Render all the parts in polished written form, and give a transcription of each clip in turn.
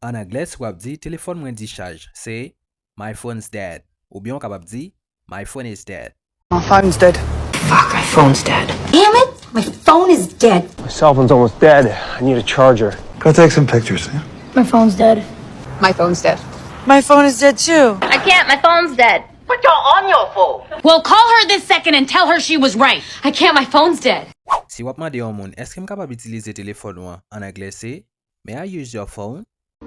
En anglais, si wap di téléphone mwen discharge, c'est my phone's dead. Ou bien capable di my phone is dead. My phone's dead. Fuck, my phone's dead. Damn it! My phone is dead. My cell phone's almost dead. I need a charger. Go take some pictures. Yeah? My phone's dead. My phone's dead. My phone is dead too. I can't, my phone's dead. What y'all on your phone? Well, call her this second and tell her she was right. I can't, my phone's dead. Si wap mande yon moun, est-ce que m capable utiliser téléphone ou en anglais c'est may I use your phone?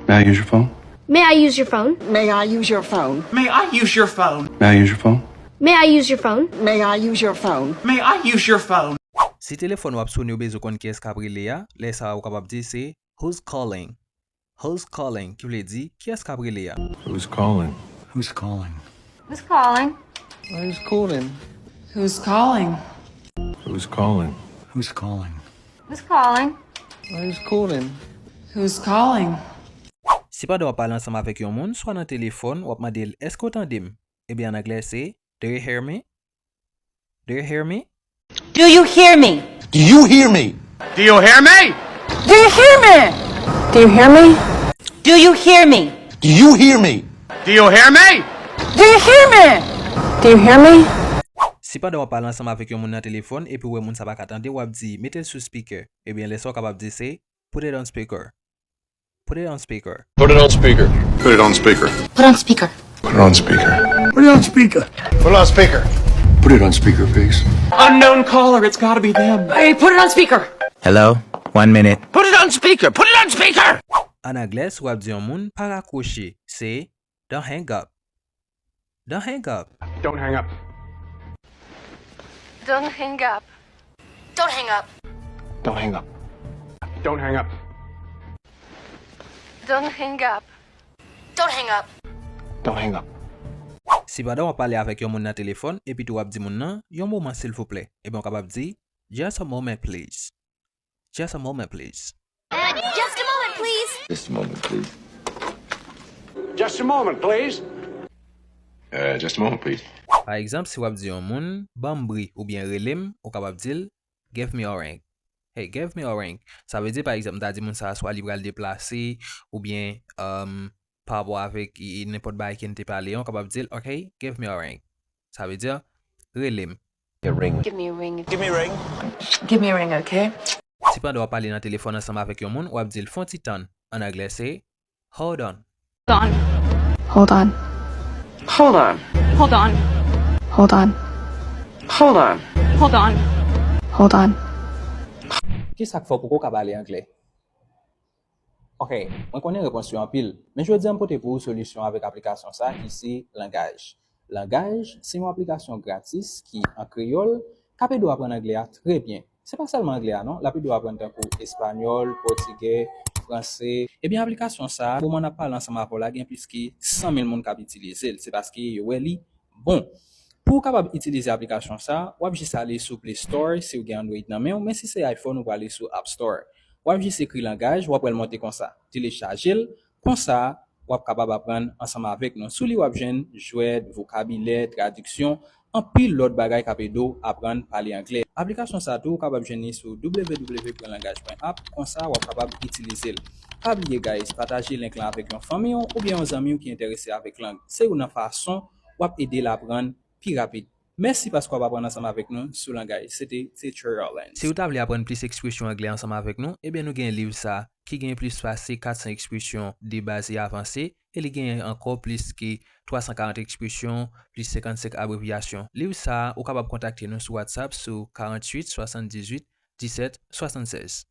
May I use your phone? May I use your phone? May I use your phone? May I use your phone? May I use your phone? May I use your phone? May I use your phone? May I use your phone? Si téléphone wap sonne ou bezo kon ki est kapri le ya, le sa ou capable di c'est who's calling? Who's calling? Qui vle di qui est kapri le ya? Who's calling? Who's calling? Who's calling? Who's calling? Who's calling? Who's calling? Who's calling? Who's calling? Who's calling? Who's calling? Si pa do wap pale ansama avek yon moun, soit nan téléphone, wap madel est-ce qu'on t'endim? Eh bien en anglais c'est do you hear me? Do you hear me? Do you hear me? Do you hear me? Do you hear me? Do you hear me? Do you hear me? Do you hear me? Do you hear me? Do you hear me? Do you hear me? Do you hear me? Si pa do wap pale ansama avek yon moun nan téléphone, et puis wè moun sa pa katande, wap di mettez sous speaker. Eh bien les so capable di c'est put it on speaker. Put it on speaker. Put it on speaker. Put it on speaker. Put on speaker. Put it on speaker. Put it on speaker. Put it on speaker. Put it on speaker, please. Unknown caller, it's gotta be them. Hey, put it on speaker. Hello? 1 minute. Put it on speaker! Put it on speaker! En anglais, wap di yon moun pa raccrocher, c'est don't hang up. Don't hang up. Don't hang up. Don't hang up. Don't hang up. Don't hang up. Don't hang up. Don't hang up. Don't hang up. Don't hang up. Si pa do wap pale avek yon moun nan téléphone, et puis tou wap di moun nan, yon moment s'il vous plaît. Et bien capable di just a moment please. Just a moment please. Just a moment, please. Just a moment, please. Just a moment, please. Just a moment, please. Par exemple, si wap di yon moun, bambri ou bien relem, ou capable dil, give me a ring. Hey, give me a ring. Ça veut dire par exemple, da di moun sa soit libre al déplacer, ou bien par rapport avec n'importe bail qui n'était parlé, on capable dire, OK, give me a ring. Ça veut dire relem. Give me a ring. Give me a ring. Give me a ring, okay? Si pa do parler dans téléphone ensemble avec yon moun, ou ap dire fon ti tan. En anglais c'est hold on. Hold on. Hold on. Hold on. Hold on. Hold on. Hold on. Hold on. Ki sak fò pou ko ka pale anglais? OK, mwen konen repons yo an pile, men je di mpote pou solution avec application ça qui c'est langage. Langage, c'est une application gratis qui en créole, capable de apprendre anglais très bien. C'est pas seulement anglais non, la peut apprendre un cours espagnol, portugais, français. Et bien application ça, pour m'en parler ensemble avec la gain plus que 100 000 monde qui utiliser, c'est parce que yo li bon. Pour capable utiliser l'application ça, ou juste aller sur Play Store si vous avez Android nan mais si c'est iPhone ou aller sur App Store. Ou juste écrire langage, ou après monter comme ça. Télécharger comme ça, ou capable apprendre ensemble avec nous. Sous li ou jeune jouet, vocabulaire, traduction, en pile l'autre bagay capable apprendre parler anglais. Application ça tout capable joindre sur www.langage.app comme ça ou capable utiliser. Pas oublier guys, partager link là avec une famille ou bien un ami qui est intéressé avec langue. C'est une façon ou aider l'apprendre plus rapide. Merci parce qu'on va apprendre ensemble avec nous sur langage. C'était YES-Yorlens. Si vous voulez apprendre plus d'expressions anglais ensemble avec nous, eh bien nous avons un livre ça qui gagne plus facile 400 expressions de base et avancées et il gagne encore plus que 340 expressions plus 55 abréviations. Livre ça, vous capable contacter nous sur WhatsApp sur 48 78 17 76.